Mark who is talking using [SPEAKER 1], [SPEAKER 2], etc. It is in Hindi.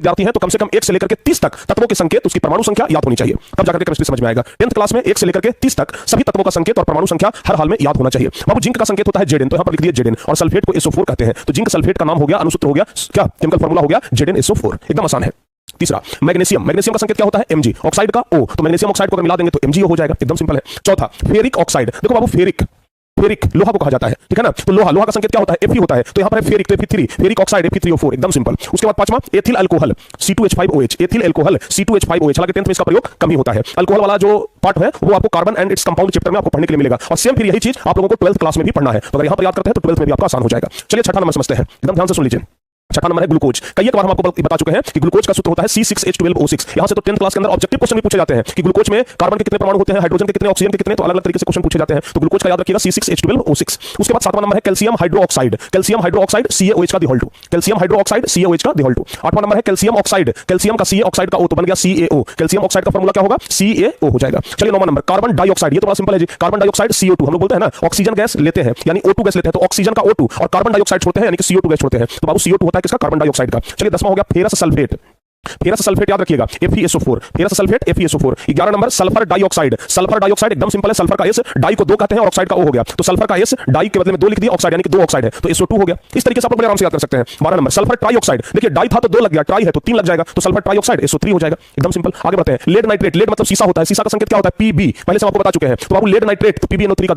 [SPEAKER 1] विद्यार्थी हैं तो कम से कम 1 से लेकर के 30 तक तत्वों के संकेत, उसकी परमाणु संख्या याद होनी चाहिए, तब जाकर के केमिस्ट्री समझ में आएगा। 10th क्लास में 1 से लेकर के 30 तक सभी तत्वों का संकेत और परमाणु संख्या हर हाल में याद होना चाहिए। बाबू जिंक का संकेत होता है Zn, तो यहां पर लिख दिया Zn, और सल्फेट को SO4 कहते हैं, तो जिंक सल्फेट का नाम हो गया, अनुसूत्र हो गया, क्या केमिकल फार्मूला हो गया ZnSO4, एकदम आसान है। तीसरा मैग्नीशियम, मैग्नीशियम का संकेत क्या होता है Mg, ऑक्साइड का O, तो मैग्नीशियम ऑक्साइड को अगर मिला देंगे तो MgO हो जाएगा, एकदम सिंपल है। चौथा फेरिक ऑक्साइड, देखो बाबू फेरिक लोहा को कहा जाता है, ठीक है ना, तो लोहा का संकेत क्या होता है Fe होता है, तो यहां पर है फेरिक, तो Fe3, फेरिक ऑक्साइड Fe3O4, एकदम सिंपल। उसके बाद पांचवा ethyl alcohol C2H5OH, ethyl alcohol C2H5OH, हालांकि 10th में इसका प्रयोग कम ही होता है। अल्कोहल वाला जो पार्ट है वो आपको carbon and its compound chapter में आपको पढ़ने के लिए मिलेगा, और सेम फिर यही चीज आप लोगों को 12th क्लास में भी पढ़ना है, तो अगर यहां पर याद करते हैं तो 12th में भी आपका आसान हो जाएगा। चलिए छठा नंबर समझते हैं, एकदम ध्यान से सुन लीजिए। छठा नंबर है ग्लूकोज। कई बार हम आपको बता चुके हैं कि ग्लूकोज का सूत्र होता है C6H12O6। यहां से तो 10th क्लास के अंदर ऑब्जेक्टिव क्वेश्चन भी पूछे जाते हैं कि ग्लूकोज में कार्बन के कितने परमाणु होते हैं, हाइड्रोजन के कितने, ऑक्सीजन के कितने, तो अलग-अलग तरीके से क्वेश्चन पूछे जाते हैं, तो ग्लूकोज का याद रखिएगा C6H12O6। उसके बाद सातवां नंबर है calcium hydroxide, calcium hydroxide CaOH का D2, कैल्शियम हाइड्रोक्साइड CaOH का D2। आठवां नंबर है कैल्शियम ऑक्साइड, कैल्शियम का Ca ऑक्साइड का O तो बन गया CaO, कैल्शियम ऑक्साइड का फार्मूला क्या होगा CaO हो जाएगा। चलिए नौवां नंबर कार्बन डाइऑक्साइड, ये तो बड़ा सिंपल है जी, कार्बन डाइऑक्साइड CO2, हम लोग बोलते हैं ना ऑक्सीजन गैस लेते हैं यानी O2 गैस लेते हैं, तो ऑक्सीजन का O2 और कार्बन डाइऑक्साइड छोड़ते हैं यानी कि CO2 गैस छोड़ते हैं, तो बाबू CO2 होता है किसका, कार्बन डाइऑक्साइड का। चलिए 10वां हो गया फेरस सल्फेट, फेरस सल्फेट याद रखिएगा FeSO4, ferrous sulphate FeSO4। 11 number sulphur dioxide, sulphur dioxide एकदम सिंपल है, सल्फर का S, डाई को 2 कहते हैं और ऑक्साइड का O हो गया, तो सल्फर का S डाई के बदले में 2 लिख दिया, ऑक्साइड यानी कि 2 ऑक्साइड है तो SO2 हो गया। इस तरीके से आप लोग बड़े आराम से याद कर सकते हैं। 12 नंबर सल्फर ट्राइऑक्साइड, देखिए डाई था तो 2 लग गया, ट्राई है तो 3 लग जाएगा, तो सल्फर ट्राइऑक्साइड SO3 हो जाएगा, एकदम सिंपल। आगे बढ़ते हैं। लेड नाइट्रेट, लेड मतलब सीसा होता है, सीसा का संकेत क्या होता है Pb, पहले से आपको बता चुके हैं, तो बाबू लेड नाइट्रेट तो PbNO3 का